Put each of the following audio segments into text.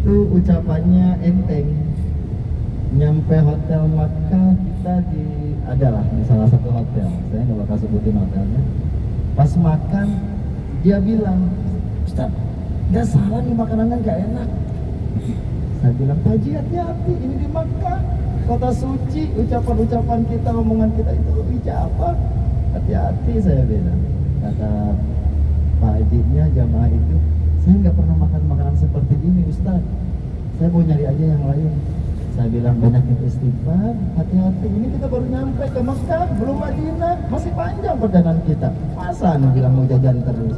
itu ucapannya enteng. Nyampe hotel Makkah kita adalah di salah satu hotel, saya nggak bakal sebutin hotelnya. Pas makan dia bilang, Ustaz, nggak salah nih makanannya nggak enak. Saya bilang, Haji hati-hati, ini di Makkah, kota suci, ucapan-ucapan kita, omongan kita itu ijabah. Hati-hati, saya bilang. Kata Pak Hajinya, jamaah itu, saya nggak pernah makan makanan seperti ini Ustaz, saya mau nyari aja yang lain. Saya bilang, banyakin istighfar, hati-hati, ini kita baru nyampe ke Mekah, belum Madinah, masih panjang perjalanan kita. Masa nih bilang mau jajan terus?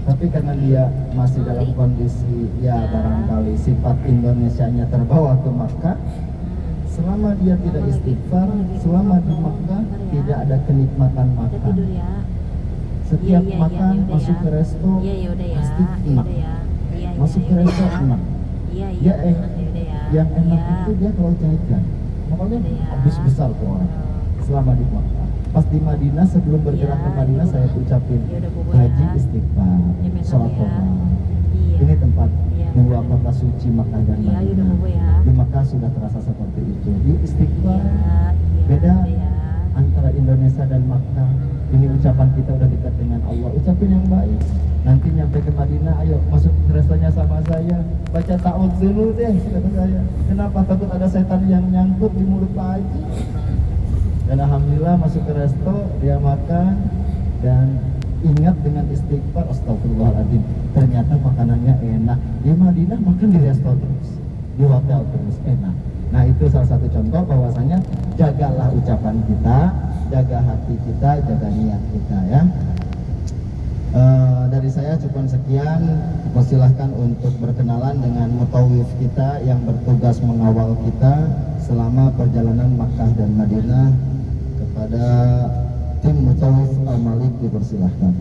Tapi karena dia masih dalam kondisi ya barangkali sifat Indonesianya terbawa ke Makkah, selama dia tidak istighfar, selama di Makkah tidak ada kenikmatan makan. Setiap makan masuk ke resto pasti enak, masuk ke resto enak. Ya yang enak itu dia kalau jajan, makanya habis besar tuh orang selama di Makkah. Pas di Madinah, sebelum bergerak ke Madinah, saya ucapin haji istighfar, sholat Ramadan. Ini tempat dua kota suci Makkah dan Madinah. Di Makkah sudah terasa seperti itu. Yuk istighfar. Beda antara Indonesia dan Makkah. Ini ucapan kita udah dekat dengan Allah. Ucapin yang baik. Nanti nyampe ke Madinah, ayo masuk ke restonya sama saya. Baca ta'awudz dulu deh, kata saya. Kenapa? Takut ada setan yang nyangkut di mulut Pak Haji. Dan alhamdulillah masuk ke resto, dia makan dan ingat dengan istighfar, astagfirullahaladzim, ternyata makanannya enak. Di Madinah makan di resto terus, di hotel terus, enak. Nah itu salah satu contoh bahwasanya jagalah ucapan kita, jaga hati kita, jaga niat kita ya. Dari saya cukup sekian. Persilahkan untuk berkenalan dengan mutawif kita yang bertugas mengawal kita selama perjalanan Makkah dan Madinah. Kepada tim mutawif Al-Malik dipersilahkan.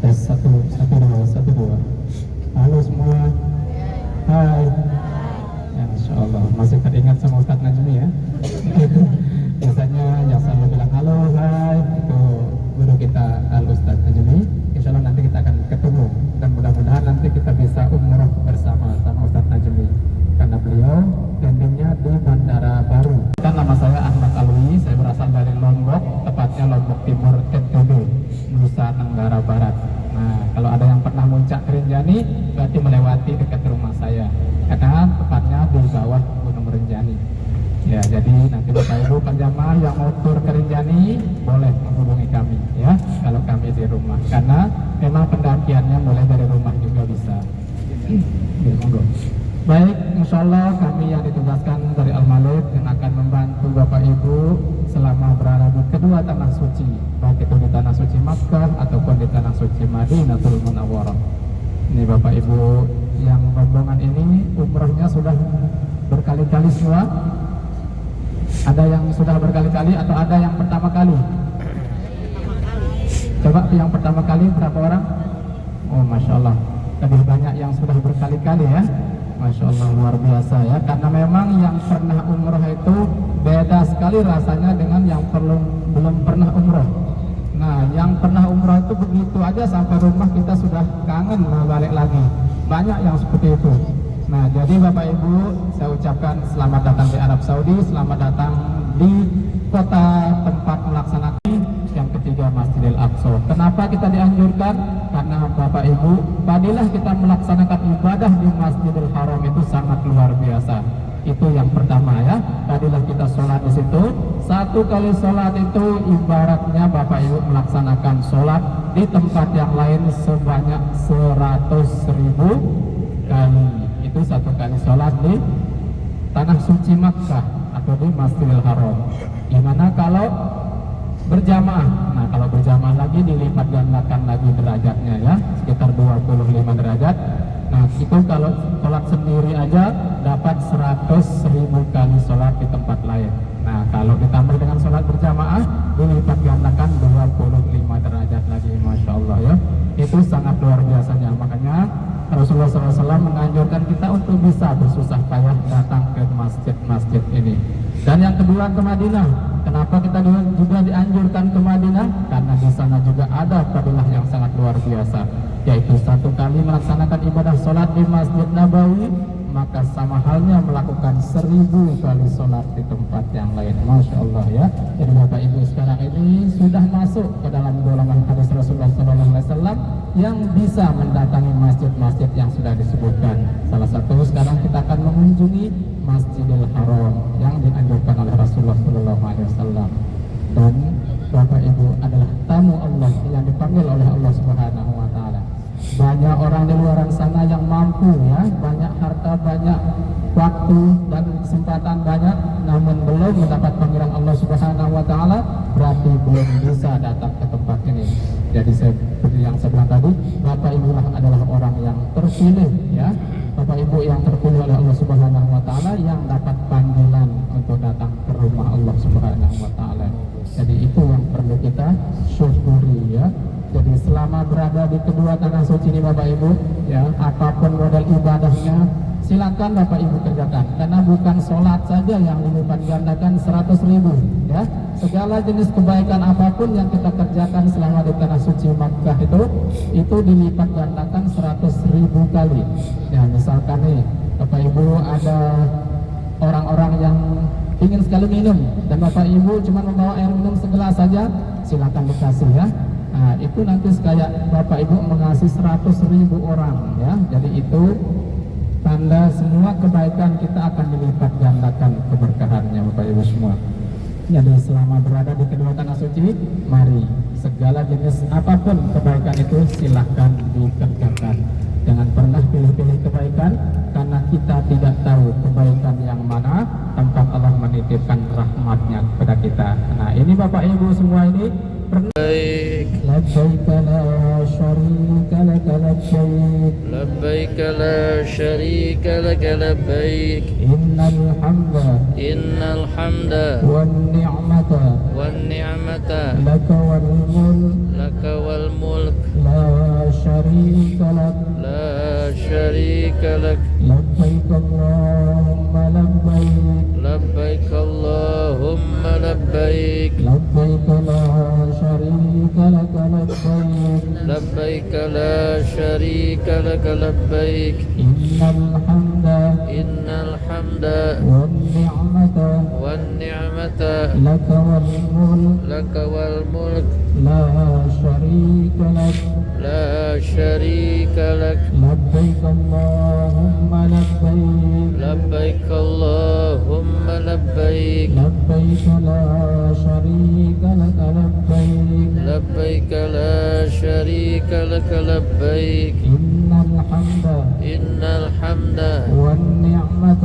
Tes 1, 1, 2. Halo semua. Hai. Ya, Insya Allah masih teringat sama Ustadz Najmi ya. Biasanya yang selalu bilang halo, hai, itu guru kita Al-Ustadz Najmi. Insya Allah nanti kita akan ketemu dan mudah-mudahan nanti kita bisa umroh bersama sama Ustadz Najmi karena beliau landingnya di Bandara Baru. Dan nama saya Ahmad Alwi, saya berasal dari Lombok, tepatnya Lombok Timur, NTB, Nusa Tenggara Barat. Nah, kalau ada yang pernah muncak Rinjani, berarti melewati dekat rumah saya, karena tepatnya di bawah Gunung Rinjani. Ya, jadi nanti Bapak Ibu penjamaah yang mau tur ke Rinjani boleh menghubungi kami ya, kalau kami di rumah, karena memang pendakiannya mulai dari rumah juga bisa. Ya, monggo. Baik, insya Allah kami yang ditugaskan dari Al-Malik yang akan membantu Bapak Ibu selama berada di kedua tanah suci, baik itu di tanah suci Makkah ataupun di tanah suci Madinatul Munawwarah. Ini Bapak Ibu yang rombongan ini umrahnya sudah berkali-kali semua. Ada yang sudah berkali-kali atau ada yang pertama kali? Coba yang pertama kali berapa orang? Oh, Masya Allah, lebih banyak yang sudah berkali-kali ya. Masya Allah, luar biasa ya. Karena memang yang pernah umroh itu beda sekali rasanya dengan yang belum pernah umroh. Nah, yang pernah umroh itu begitu aja sampai rumah kita sudah kangen mau balik lagi. Banyak yang seperti itu. Nah, jadi Bapak Ibu, saya ucapkan selamat datang di Arab Saudi, selamat datang di kota tempat melaksanakan yang ketiga Masjidil Aqsa. Kenapa kita dianjurkan? Karena Bapak Ibu, fadilah kita melaksanakan ibadah di Masjidil Haram itu sangat luar biasa. Itu yang pertama ya. Fadilah kita sholat di situ. Satu kali sholat itu ibaratnya Bapak Ibu melaksanakan sholat di tempat yang lain sebanyak 100.000 kali. Itu satu kali sholat di tanah suci Makkah atau di Masjidil Haram. Gimana kalau berjamaah? Nah, kalau berjamaah lagi dilipat gandakan lagi derajatnya ya, sekitar 25 derajat. Nah, itu kalau sholat sendiri aja dapat 100.000 kali sholat di tempat lain. Nah, kalau ditambah dengan sholat berjamaah dilipat gandakan 25 derajat lagi, Masya Allah ya. Itu sangat luar biasanya. Makanya Rasulullah SAW menganjurkan kita untuk bisa bersusah payah datang ke masjid-masjid ini. Dan yang kedua, kerinduan ke Madinah. Kenapa kita juga dianjurkan ke Madinah? Karena di sana juga ada fadilah yang sangat luar biasa, yaitu satu kali melaksanakan ibadah sholat di Masjid Nabawi, maka sama halnya melakukan 1000 kali sholat di tempat yang lain. Masya Allah ya. Jadi Bapak Ibu sekarang ini sudah masuk ke dalam golongan hadis Rasulullah SAW yang bisa mendatangi masjid-masjid yang sudah disebutkan. Salah satu sekarang kita akan mengunjungi Masjidil Haram yang dianjurkan oleh Rasulullah SAW. Dan Bapak Ibu adalah tamu Allah yang dipanggil oleh Allah Subhanahu Wa Taala. Banyak orang di luar sana yang mampu ya, banyak harta, banyak waktu dan kesempatan banyak, namun belum mendapat panggilan Allah Subhanahu Wa Taala, berarti belum bisa datang ke tempat ini. Jadi seperti yang saya bilang tadi, Bapak Ibu adalah orang yang terpilih ya, Bapak Ibu yang terpilih oleh Allah Subhanahu Wa Taala yang dapat panggilan untuk datang ke rumah Allah Subhanahu Wa Taala. Jadi itu yang perlu kita syukuri ya. Jadi selama berada di kedua tanah suci ini Bapak Ibu ya, apapun model ibadahnya silakan Bapak Ibu kerjakan, karena bukan sholat saja yang dilipat gandakan 100.000 ya. Segala jenis kebaikan apapun yang kita kerjakan selama di tanah suci Makkah itu dilipat gandakan 100.000 kali ya. Misalkan nih Bapak Ibu ada orang-orang yang ingin sekali minum dan Bapak Ibu cuma membawa air minum segelas saja, silakan dikasih ya. Nah, itu nanti kayak Bapak Ibu mengasih 100.000 orang ya. Jadi itu tanda semua kebaikan kita akan dilipat gandakan keberkahannya Bapak Ibu semua. Jadi selama berada di kedua tanah suci, mari segala jenis apapun kebaikan itu silahkan dikerjakan. Jangan pernah pilih-pilih kebaikan, karena kita tidak tahu kebaikan yang mana tempat Allah menitipkan rahmatnya kepada kita. Nah ini Bapak Ibu semua ini لبيك لا شريك لك لبيك لا شريك لك لبيك إن الحمد والنعمة لك والملك لا شريك لك لبيك اللهم لبيك اللهم لبيك لبيك لا شريك لك لبيك لا شريك لك لبيك إن الحمد والنعمة لك والملك لا شريك لك لبيك اللهم لبيك اللهم لبيك لبيك لا شريك لك لبيك لا شريك لك لبيك إن الحمد والنعمة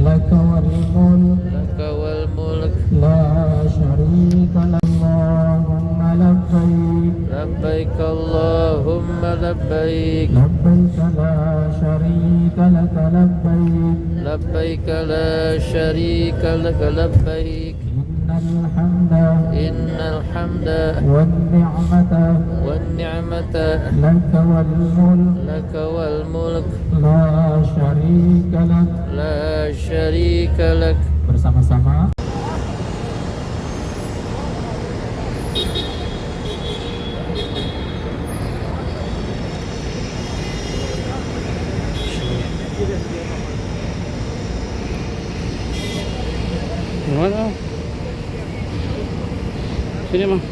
لك والملك لا شريك لك اللهم لبيك اللهم لبيك لبيك لا شريك لك لبيك لا شريك لك لبيك إن الحمد والنعمة لك والملك لا شريك لك. Bersama-sama Gimana? Sini mah.